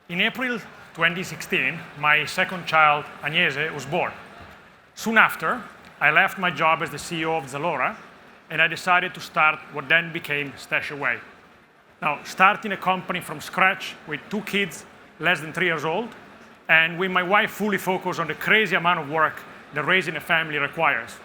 In April 2016, my second child, Agnese, was born. Soon after, I left my job as the CEO of Zalora, and I decided to start what then became StashAway. Now, starting a company from scratch with 2 kids, less than 3 years old, and with my wife fully focused on the crazy amount of work that raising a family requires.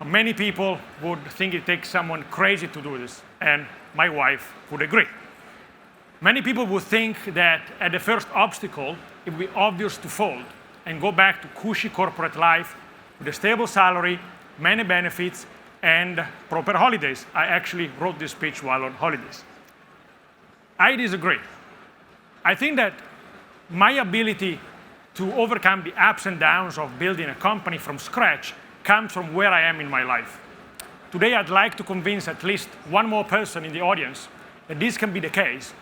Many people would think it takes someone crazy to do this, and my wife would agree. Many people would think that at the first obstacle, it would be obvious to fold and go back to cushy corporate life with a stable salary, many benefits, and proper holidays. I actually wrote this speech while on holidays. I disagree. I think that my ability to overcome the ups and downs of building a company from scratch comes from where I am in my life. Today, I'd like to convince at least one more person in the audience that this can be the case,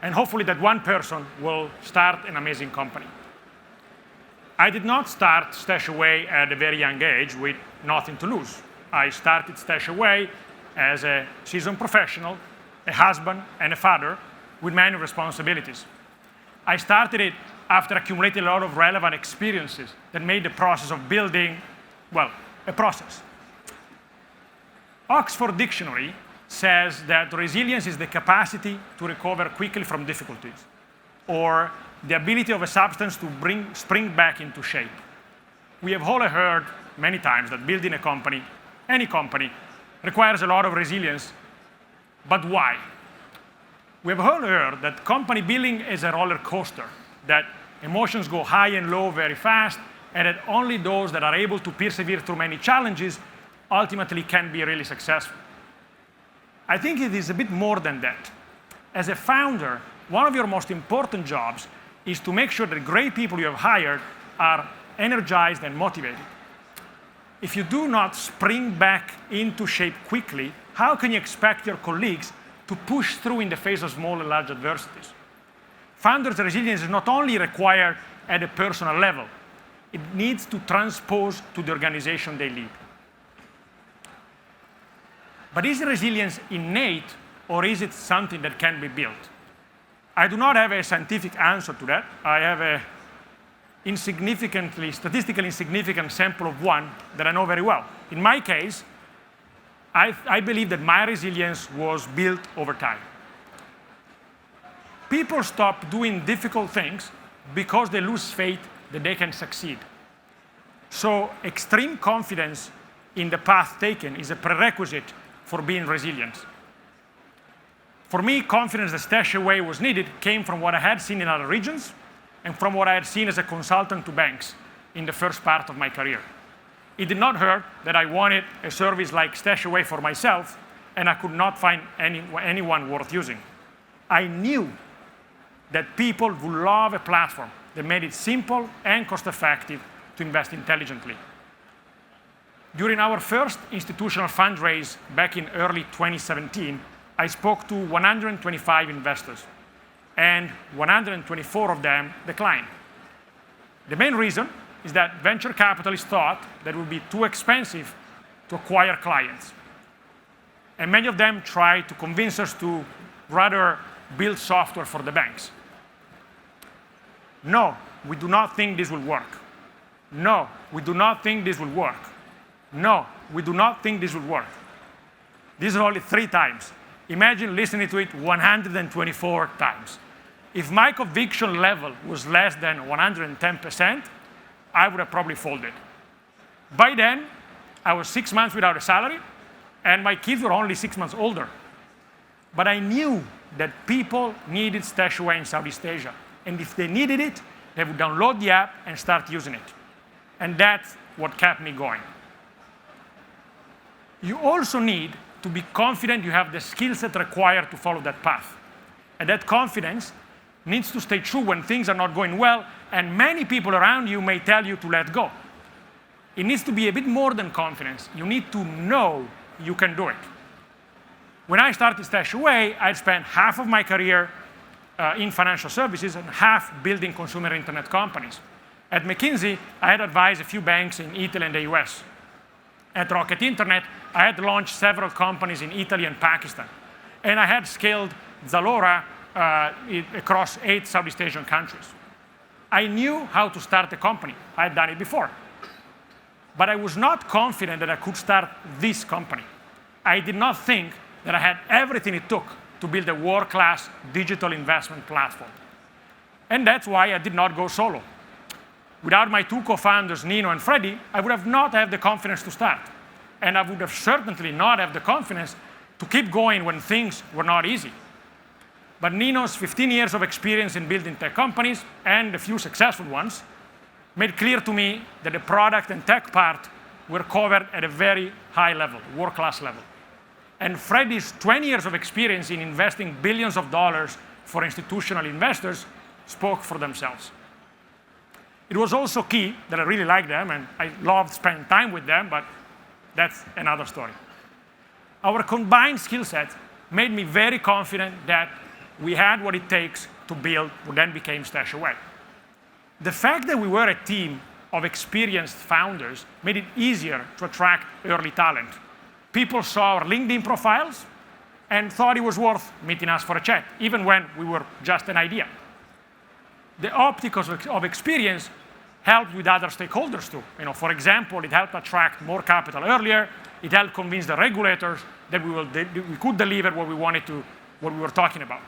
and hopefully that one person will start an amazing company. I did not start StashAway at a very young age with nothing to lose. I started StashAway as a seasoned professional, a husband, and a father with many responsibilities. I started it after accumulating a lot of relevant experiences that made the process of building, well, a process. Oxford Dictionary says that resilience is the capacity to recover quickly from difficulties, or the ability of a substance to spring back into shape. We have all heard many times that building a company, any company, requires a lot of resilience, but why? We have all heard that company building is a roller coaster, that emotions go high and low very fast, and that only those that are able to persevere through many challenges ultimately can be really successful. I think it is a bit more than that. As a founder, one of your most important jobs is to make sure that great people you have hired are energized and motivated. If you do not spring back into shape quickly, how can you expect your colleagues to push through in the face of small and large adversities? Founders' resilience is not only required at a personal level, it needs to transpose to the organization they lead. But is resilience innate, or is it something that can be built? I do not have a scientific answer to that. I have a statistically insignificant sample of one that I know very well. In my case, I believe that my resilience was built over time. People stop doing difficult things because they lose faith that they can succeed. So extreme confidence in the path taken is a prerequisite for being resilient. For me, confidence that StashAway was needed came from what I had seen in other regions and from what I had seen as a consultant to banks in the first part of my career. It did not hurt that I wanted a service like StashAway for myself, and I could not find anyone worth using. I knew that people would love a platform that made it simple and cost-effective to invest intelligently. During our first institutional fundraise back in early 2017, I spoke to 125 investors, and 124 of them declined. The main reason is that venture capitalists thought that it would be too expensive to acquire clients. And many of them tried to convince us to rather build software for the banks. No, we do not think this will work. No, we do not think this will work. No, we do not think this will work. This is only 3 times. Imagine listening to it 124 times. If my conviction level was less than 110%, I would have probably folded. By then, I was 6 months without a salary, and my kids were only 6 months older. But I knew that people needed StashAway in Southeast Asia. And if they needed it, they would download the app and start using it. And that's what kept me going. You also need to be confident you have the skill set required to follow that path. And that confidence needs to stay true when things are not going well, and many people around you may tell you to let go. It needs to be a bit more than confidence. You need to know you can do it. When I started StashAway, I'd spent half of my career in financial services and half building consumer internet companies. At McKinsey, I had advised a few banks in Italy and the US. At Rocket Internet, I had launched several companies in Italy and Pakistan. And I had scaled Zalora across 8 Southeast Asian countries. I knew how to start a company. I had done it before. But I was not confident that I could start this company. I did not think that I had everything it took to build a world-class digital investment platform. And that's why I did not go solo. Without my 2 co-founders, Nino and Freddie, I would have not had the confidence to start. And I would have certainly not have the confidence to keep going when things were not easy. But Nino's 15 years of experience in building tech companies, and a few successful ones, made clear to me that the product and tech part were covered at a very high level, world-class level. And Freddie's 20 years of experience in investing billions of dollars for institutional investors spoke for themselves. It was also key that I really liked them, and I loved spending time with them, but that's another story. Our combined skill set made me very confident that we had what it takes to build what then became StashAway. The fact that we were a team of experienced founders made it easier to attract early talent. People saw our LinkedIn profiles and thought it was worth meeting us for a chat, even when we were just an idea. The optics of experience helped with other stakeholders too. For example, it helped attract more capital earlier. It helped convince the regulators that we could deliver what we were talking about.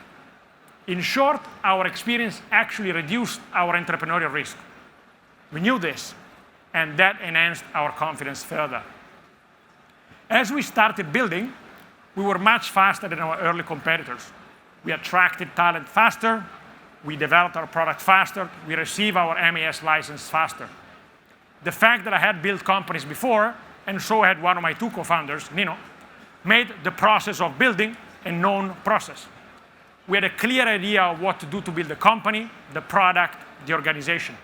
In short, our experience actually reduced our entrepreneurial risk. We knew this, and that enhanced our confidence further. As we started building, we were much faster than our early competitors. We attracted talent faster, we developed our product faster, we received our MAS license faster. The fact that I had built companies before, and so had one of my 2 co-founders, Nino, made the process of building a known process. We had a clear idea of what to do to build the company, the product, the organization.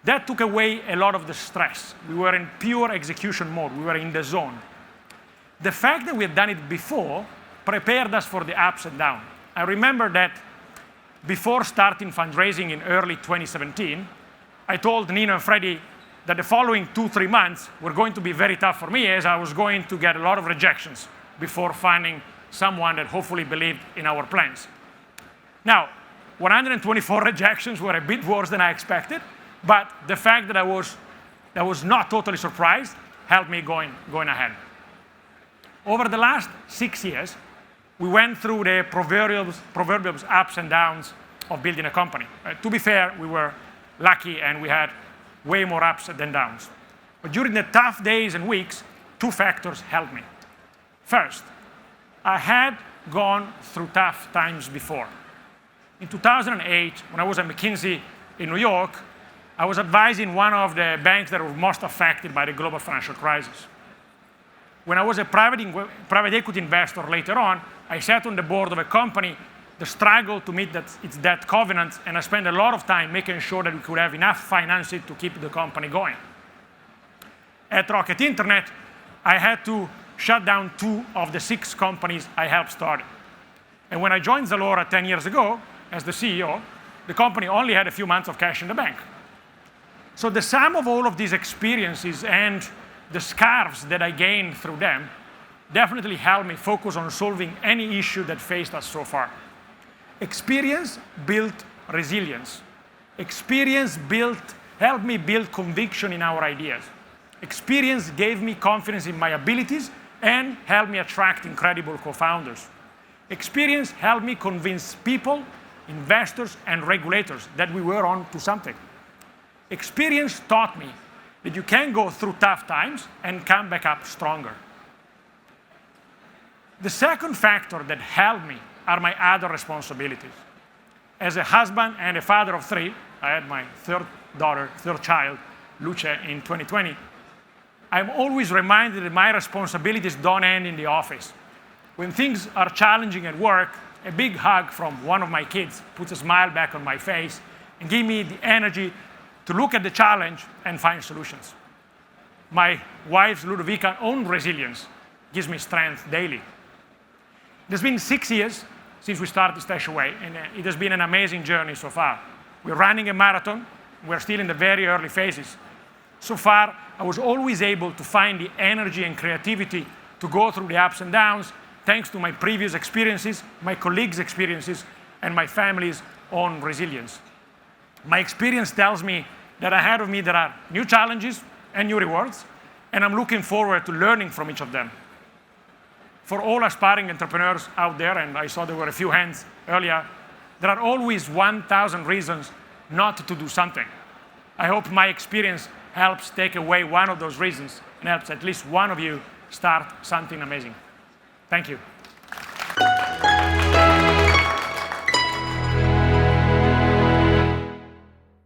That took away a lot of the stress. We were in pure execution mode. We were in the zone. The fact that we had done it before prepared us for the ups and downs. I remember that before starting fundraising in early 2017, I told Nino and Freddie that the following 2-3 months were going to be very tough for me, as I was going to get a lot of rejections before finding someone that hopefully believed in our plans. Now, 124 rejections were a bit worse than I expected, but the fact that I was not totally surprised helped me going ahead. Over the last 6 years, we went through the proverbial ups and downs of building a company. To be fair, we were lucky and we had way more ups than downs. But during the tough days and weeks, 2 factors helped me. First, I had gone through tough times before. In 2008, when I was at McKinsey in New York, I was advising one of the banks that were most affected by the global financial crisis. When I was a private equity investor later on, I sat on the board of a company that struggled to meet its debt covenants, and I spent a lot of time making sure that we could have enough financing to keep the company going. At Rocket Internet, I had to shut down 2 of the 6 companies I helped start. And when I joined Zalora 10 years ago as the CEO, the company only had a few months of cash in the bank. So the sum of all of these experiences and the scars that I gained through them definitely helped me focus on solving any issue that faced us so far. Experience built resilience. Experience helped me build conviction in our ideas. Experience gave me confidence in my abilities and helped me attract incredible co-founders. Experience helped me convince people, investors, and regulators that we were on to something. Experience taught me that you can go through tough times and come back up stronger. The second factor that helped me are my other responsibilities. As a husband and a father of 3, I had my third child, Luce, in 2020, I'm always reminded that my responsibilities don't end in the office. When things are challenging at work, a big hug from one of my kids puts a smile back on my face and gives me the energy to look at the challenge and find solutions. My wife's Ludovica's own resilience gives me strength daily. It has been 6 years since we started StashAway, and it has been an amazing journey so far. We're running a marathon. We're still in the very early phases. So far, I was always able to find the energy and creativity to go through the ups and downs, thanks to my previous experiences, my colleagues' experiences, and my family's own resilience. My experience tells me that ahead of me there are new challenges and new rewards, and I'm looking forward to learning from each of them. For all aspiring entrepreneurs out there, and I saw there were a few hands earlier, there are always 1,000 reasons not to do something. I hope my experience helps take away one of those reasons and helps at least one of you start something amazing. Thank you.